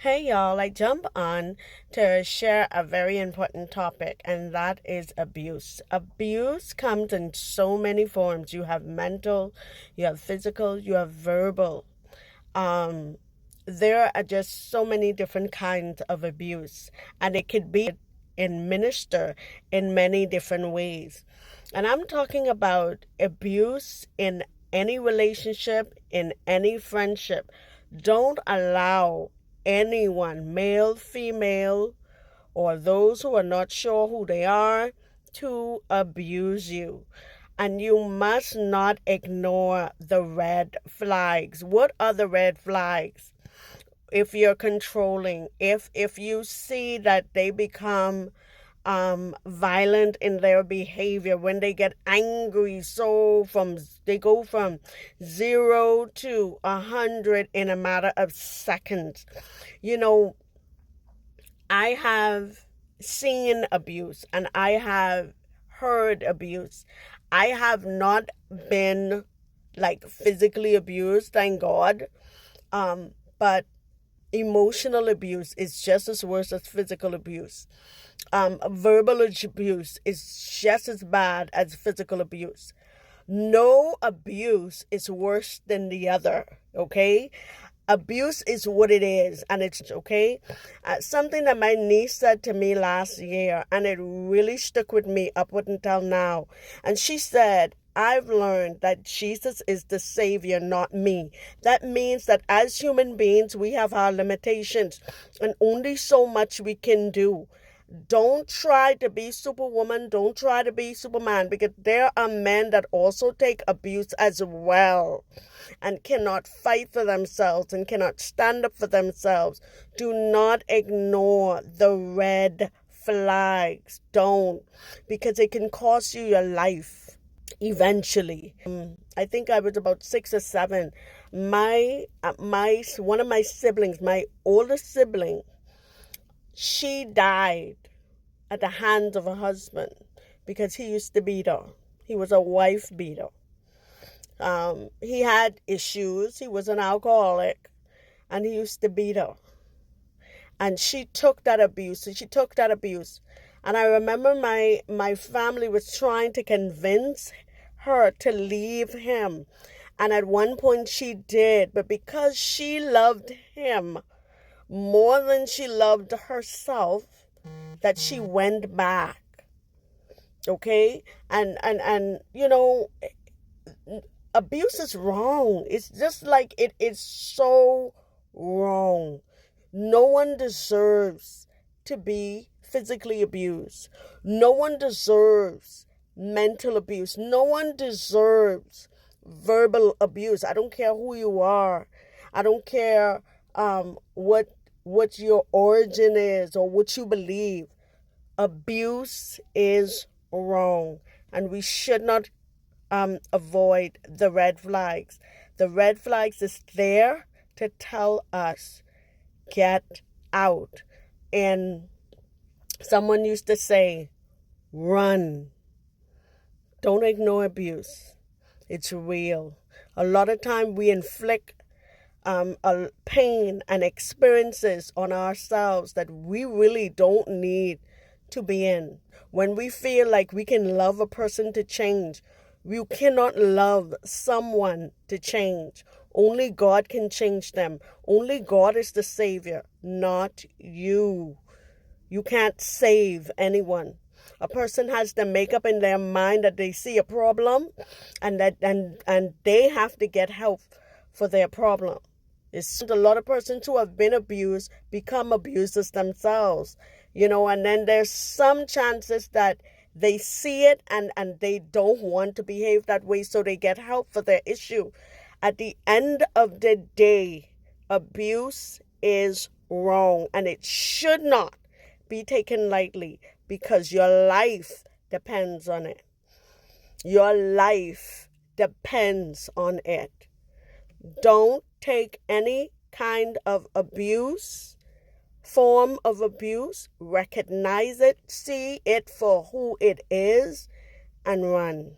Hey y'all, I jump on to share a very important topic, and that is abuse. Abuse comes in so many forms. You have mental, you have physical, you have verbal. Um, there are just so many different kinds of abuse, and it could be administered in many different ways. And I'm talking about abuse in any relationship, in any friendship. Don't allow anyone, male, female, or those who are not sure who they are, to abuse you. And you must not ignore the red flags. What are the red flags? If you're controlling, if you see that they become violent in their behavior, when they get angry, so they go from 0 to 100 in a matter of seconds. You know, I have seen abuse and I have heard abuse. I have not been like physically abused, thank God. But emotional abuse is just as worse as physical abuse. Verbal abuse is just as bad as physical abuse. No abuse is worse than the other, okay? Abuse is what it is, and it's okay. Something that my niece said to me last year, and it really stuck with me up until now. And she said, I've learned that Jesus is the Savior, not me. That means that as human beings, we have our limitations, and only so much we can do. Don't try to be Superwoman. Don't try to be Superman, because there are men that also take abuse as well and cannot fight for themselves and cannot stand up for themselves. Do not ignore the red flags. Don't, because it can cost you your life eventually. I think I was about 6 or 7. My one of my siblings, my oldest sibling, she died at the hands of her husband because he used to beat her. He was a wife beater. He had issues. He was an alcoholic, and he used to beat her. And she took that abuse. And I remember my family was trying to convince her to leave him. And at one point she did. But because she loved him more than she loved herself, that she went back. Okay? And abuse is wrong. It's just like it is so wrong. No one deserves to be physically abused. No one deserves mental abuse. No one deserves verbal abuse. I don't care who you are. I don't care what your origin is or what you believe. Abuse is wrong, and we should not avoid the red flags. The red flags is there to tell us, get out. And someone used to say, run. Don't ignore abuse. It's real. A lot of time we inflict a pain and experiences on ourselves that we really don't need to be in. When we feel like we can love a person to change, you cannot love someone to change. Only God can change them. Only God is the Savior, not you. You can't save anyone. A person has to make up in their mind that they see a problem, and they have to get help for their problem. It's a lot of persons who have been abused become abusers themselves, and then there's some chances that they see it and they don't want to behave that way, so they get help for their issue. At the end of the day, abuse is wrong, and it should not be taken lightly, because your life depends on it. Your life depends on it. Don't take any kind of form of abuse. Recognize it, see it for who it is, and run.